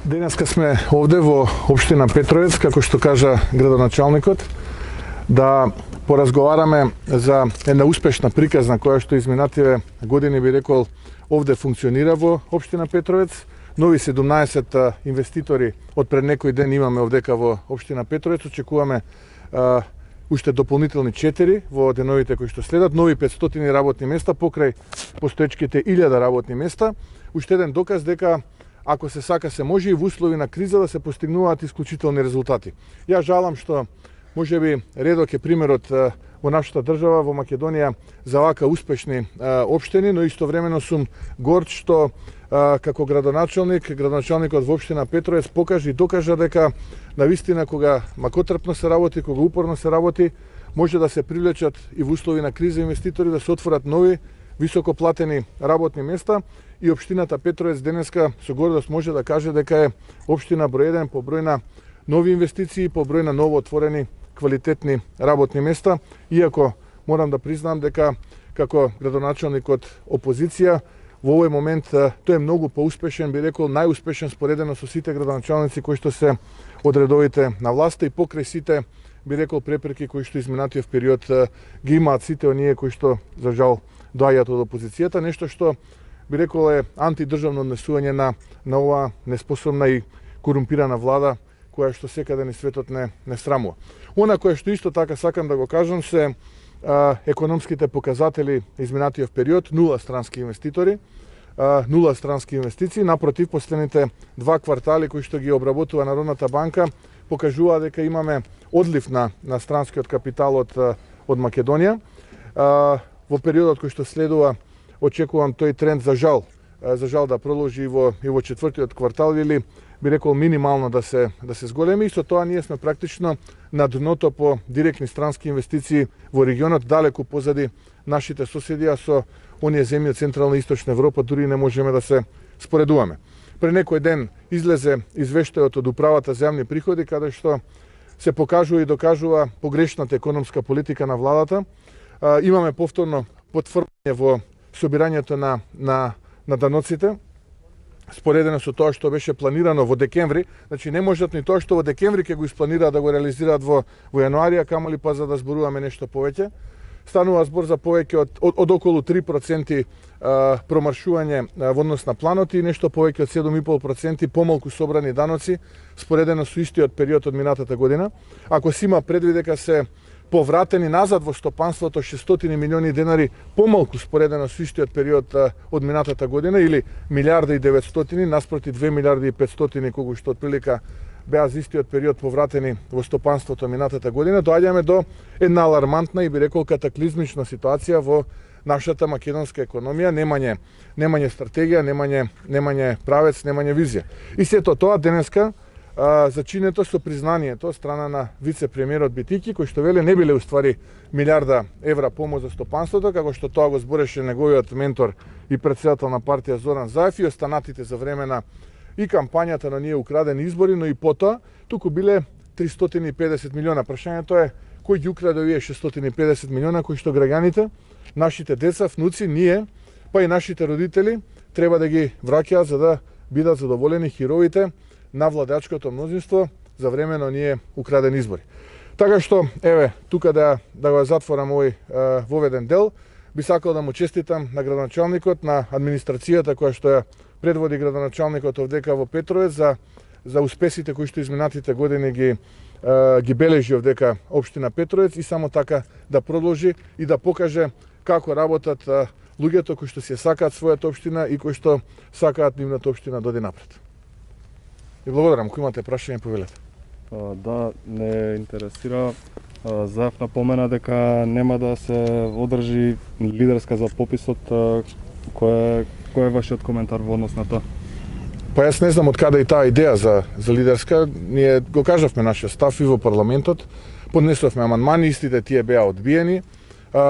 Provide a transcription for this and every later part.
Денеска сме овде во општина Петровец, како што кажа градоначалникот, да поразговараме за една успешна приказна која што изминативе години би рекол овде функционира во општина Петровец. Нови 17 инвеститори од пред некој ден имаме овдека во општина Петровец. Очекуваме уште дополнителни 4 во деновите кои што следат, нови 500 работни места покрај постоечките 1000 работни места. Уште еден доказ дека ако се сака се може и во услови на криза да се постигнуваат исклучителни резултати. Ја жалам што можеби редок е примерот во нашата држава, во Македонија, за вака успешни општини, но истовремено сум горд што како градоначалникот во општина Петровец покажа и докажа дека навистина кога макотрпно се работи, кога упорно се работи, може да се привлечат и во услови на криза инвеститори, да се отворат нови високо платени работни места и општината Петровец денеска со гордост може да каже дека е општина број 1 по број на нови инвестиции, по број на ново отворени квалитетни работни места, иако морам да признам дека како градоначалник од опозиција во овој момент тој е многу поуспешен, би рекол најуспешен споредено со сите градоначалници кои што се од редовите на власта и покрај сите би рекол препреки кои што изминатиот период ги имаат сите оние кои што за жал доаѓаат од опозицијата, нешто што би рекол е антидржавно однесување на оваа неспособна и корумпирана влада која што секаде ни светот не срамува. Она кое што исто така сакам да го кажам се економските показатели изминатиот период, нула странски инвеститори, нула странски инвестиции, напротив последните два квартали кои што ги обработува Народната банка покажува дека имаме одлив на странскиот капитал од Македонија. Во периодот кој што следува очекувам тој тренд за жал да продолжи и во четвртиот квартал или би рекол минимално да се зголеми и со тоа ние сме практично на дното по директни странски инвестиции во регионот, далеку позади нашите соседи, а со оние земји од Централна и Источна Европа дури не можеме да се споредуваме. Пред некој ден излезе извештајот од управата за јавни приходи каде што се покажува и докажува погрешната економска политика на владата. Имаме повторно потврдење во собирањето на даноците, споредено со тоа што беше планирано во декември, значи не можат ни тоа што во декември ќе го испланираат да го реализираат во јануари, камоли па за да зборуваме нешто повеќе. Станува збор за повеќе од околу 3% промаршување во однос на планот и нешто повеќе од 7,5% помалку собрани даноци споредено со истиот период од минатата година. Ако се има предвид дека се повратени назад во стопанството 600 милиони денари помалку споредено со истиот период од минатата година или 1,9 наспроти 2,5 кога што отприлика беа за истиот период повратени во стопанството минатата година, доаѓаме до една алармантна и би рекол катаклизмична ситуација во нашата македонска економија, немање стратегија, немање правец, немање визија. И сето тоа денеска зачинето со признанието од страна на вице-премиерот Битики, кој што веле не биле уствари милиарда евра помош за стопанството, како што тоа го збореше неговиот ментор и председател на партија Зоран Заев и останатите за време на и кампањата на ние украдени избори, но и потоа туку биле 350 милиона. Прашањето е кој ги украде овие 650 милиона кои што граѓаните, нашите деца, внуци, ние, па и нашите родители треба да ги враќаат за да бидат задоволени хероите на владачкото мнозинство за време на оние украдени избори. Така што, еве, тука да го затворам овој воведен дел, би сакал да му честитам на градоначалникот, на администрацијата која што ја предводи градоначалникот овдека во Петровец за успесите кои што изминатите години ги бележи овдека општина Петровец и само така да продолжи и да покаже како работат луѓето кои што се сакаат својата општина и кои што сакаат нивната општина да оди напред. И благодарам, ако имате прашање, повелете. Да, не интересира. Заев напомена дека нема да се одржи лидерска за пописот. Кој е вашиот коментар во однос на тоа? Па јас не знам од каде и таа идеја за лидерска. Ние го кажавме нашиот став и во парламентот, поднесовме амандмани, истите тие беа одбиени.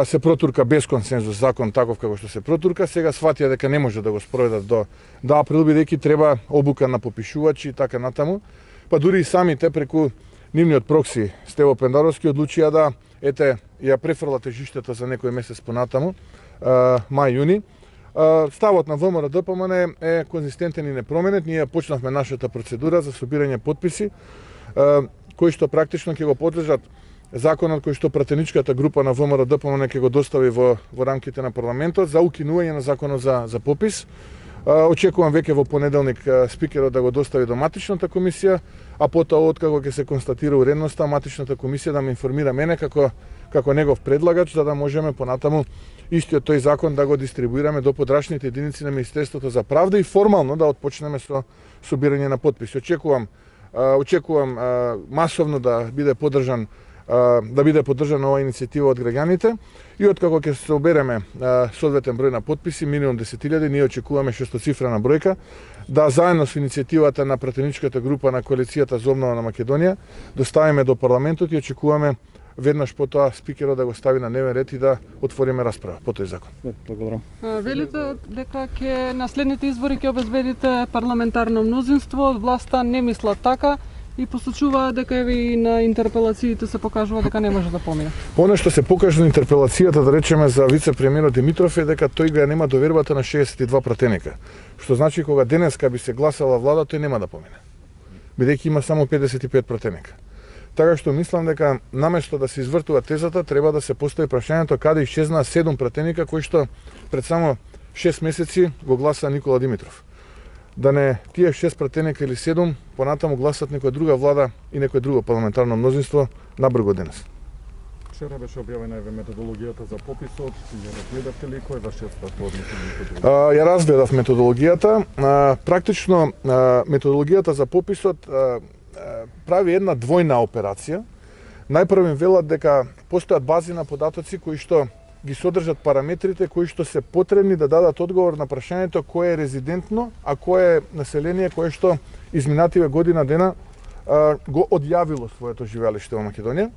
Се протурка без консензус закон таков како што се протурка, сега сватија дека не може да го спроведат до април, бидејќи треба обука на попишувачи и така натаму. Па дури и самите преку нивниот прокси Стево Пендаровски одлучија да ја префрла тежиштето за некој месец понатаму, мај-јуни. Ставот на ВМРО ДПМН е конзистентен и непроменет. Ние почнавме нашата процедура за собирање подписи, кои што практично ќе го подлежат законот кој што пратеничката група на ВМРО ДПМН ќе го достави во рамките на парламентот за укинување на законот за попис. Очекувам веќе во понеделник спикерот да го достави до матичната комисија, а потоа откако ќе се констатира уредноста, матичната комисија да ме информира мене како негов предлагач, за да можеме понатаму истиот тој закон да го дистрибуираме до подрачните единици на Министерството за правда и формално да отпочнеме со собирање на подписи. Очекувам масовно да биде поддржана оваа иницијатива од граѓаните и откако ќе се собереме соодветен број на подписи, минимум 10.000, ние очекуваме шестоцифрена бројка, да заедно со иницијативата на пратеничката група на Коалицијата за обнова на Македонија доставиме до парламентот и очекуваме веднаш потоа спикерот да го стави на дневен ред и да отвориме расправа по тој закон. Благодарам. Велите дека ќе на следните избори ќе обезбедите парламентарно мнозинство, од власта не мислат така и посочува дека и на интерпелациите се покажува дека не може да помине. Оно што се покажа на интерпелацијата, да речеме за вице-премиерот Димитров, е дека тој го нема довербата на 62 пратеника. Што значи кога денеска би се гласала влада, тој нема да помине. Бидејќи има само 55 пратеника. Така што мислам дека наместо да се извртува тезата, треба да се постави прашањето каде исчезнаа 7 пратеника кои што пред само 6 месеци го гласа Никола Димитров. Да не тие 6 пратеника или 7 понатаму гласат некоја друга влада и некој друго парламентарно мнозинство набрзо денес. Вчера беше објавена методологијата за пописот, ја разгледавте ли кој вашиот став по однесот? Ја разгледав методологијата. Практично методологијата за пописот прави една двојна операција. Најпрво им велат дека постојат бази на податоци кои што ги содржат параметрите кои што се потребни да дадат одговор на прашањето кое е резидентно, а кое е население кое што изминативе година дена го одјавило своето живеалиште во Македонија,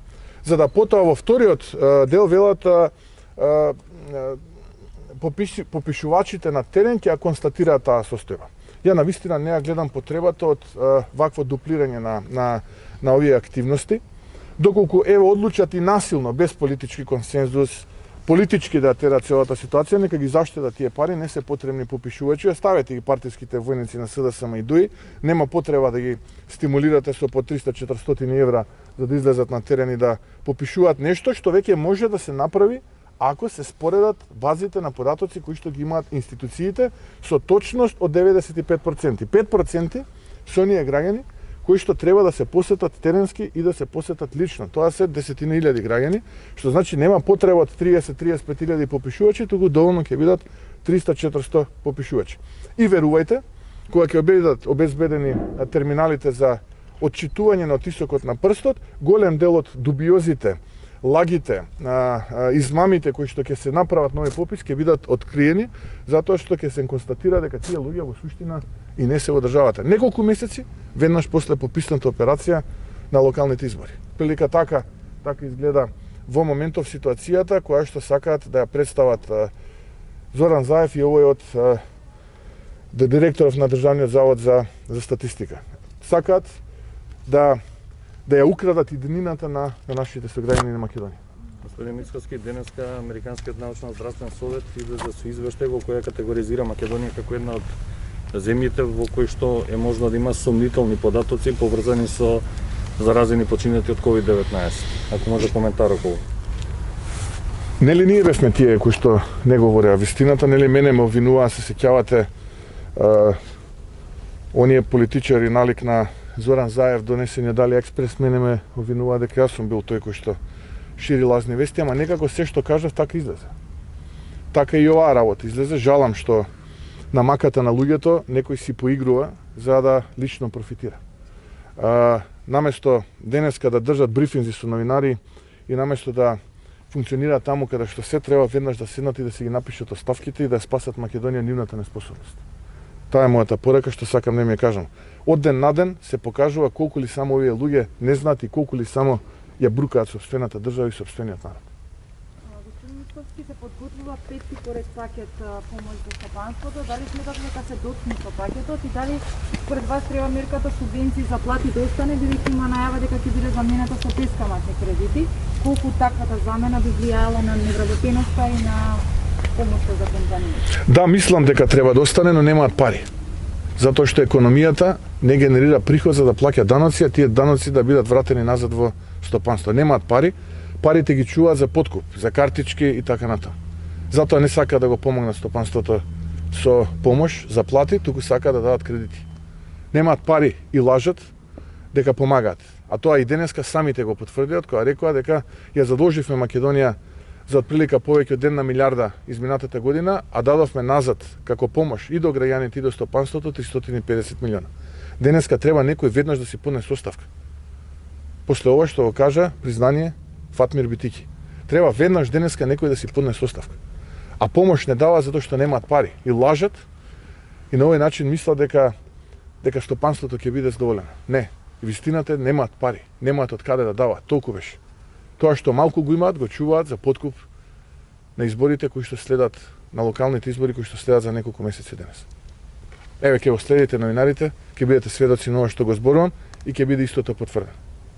за да потоа во вториот дел велат попишувачите на терен ќе констатираат таа состојба. Ја навистина не ја гледам потребата од вакво дуплирање на овие активности, доколку одлучат и насилно без политички консензус политички да терат целата ситуација, нека ги заштедат тие пари, не се потребни попишувачи, оставете ги партиските војници на СДСМ и ДУИ, нема потреба да ги стимулирате со по 300-400 евра за да излезат на терен и да попишуваат нешто што веќе може да се направи ако се споредат базите на податоци кои што ги имаат институциите со точност од 95%. 5% со оние граѓани кои што треба да се посетат теренски и да се посетат лично. Тоа се десетина илјади граѓани, што значи нема потреба од 30-35 илјади попишувачи, туку доволно ќе бидат 300-400 попишувачи. И верувајте, кога ќе бидат обезбедени терминалите за отчитување на отисокот на прстот, голем дел од дубиозите, лагите, измамите кои што ќе се направат на овој попис ќе бидат откриени, затоа што ќе се констатира дека тие луѓе во суштина и не се во државата. Неколку месеци веднаш после пописната операција на локалните избори. Прилика така изгледа во моментов ситуацијата која што сакаат да ја представат Зоран Заев и овој од директоров на Државниот завод за статистика. Сакаат да ја украдат иднината на нашите сограѓани на Македонија. Господин Мицкоски, денеска Американскиот научно-здравствен совет излезе со извештај во која категоризира Македонија како една од земјите во кои што е можно да има сомнителни податоци поврзани со заразени починати од COVID-19. Ако може коментар околу. Нели ние бевме тие кои што не говореа вистината, нели мене ме обвинуваа, се сеќавате, оние политичари налик на Зоран Заев донесени дали експрес, мене ме обвинуваа дека јас сум бил тој кој што шири лазни вести, ама некако се што кажав така излезе. Така и оваа работа излезе. Жалам што на маката на луѓето некој си поигрува за да лично профитира. Наместо денеска да држат брифинзи со новинари и наместо да функционира таму каде што се треба веднаш да седнат и да си ги напишат оставките и да спасат Македонија нивната неспособност. Таа е мојата порака што сакам да ми ја кажам. Од ден на ден се покажува колку ли само овие луѓе не знаат и колку ли само ја брукаат сопствената држава и сопствениот народ. Господин Мицкоски, се подготвува пети поред пакет помош за стопанството. Дали сметате дека се дотни со пакетот и дали според вас треба мерката субвенции за плати да остане, бидејќи има најава дека ќе биде заменета со бескаматни кредити? Колку таквата замена би влијала на невработеноста и на помошта за компанијата? Да, мислам дека треба да остане, но немаат пари. Затоа што економијата не генерира приход за да плаќа даноци, а тие даноци да бидат вратени назад во стопанство. Немаат пари, парите ги чуваат за подкуп, за картички и така натаму. Затоа не сака да го помогнат стопанството со помош за плати, туку сака да дадат кредити. Немаат пари и лажат дека помагаат. А тоа и денеска самите го потврдиат, кога рекоа дека ја задолживме Македонија за отприлика повеќе од 1 милиарда изминатата година, а дадовме назад како помош и до граѓаните и до стопанството 350 милиона. Денеска треба некој веднаш да си подне составка. После ова што го кажа, признание, Фатмир Битики. Треба веднаш денеска некој да си подне составка. А помош не дава затоа што немаат пари и лажат и на овој начин мислат дека стопанството ќе биде задоволено. Не, вистината немаат пари, немаат од каде да даваат, толку беше. Тоа што малку го имаат, го чуваат за подкуп на изборите кои што следат, на локалните избори кои што следат за неколку месеци денес. Еве ќе го следите новинарите, ќе бидете сведоци на ова што го зборувам и ќе биде истото потврдено.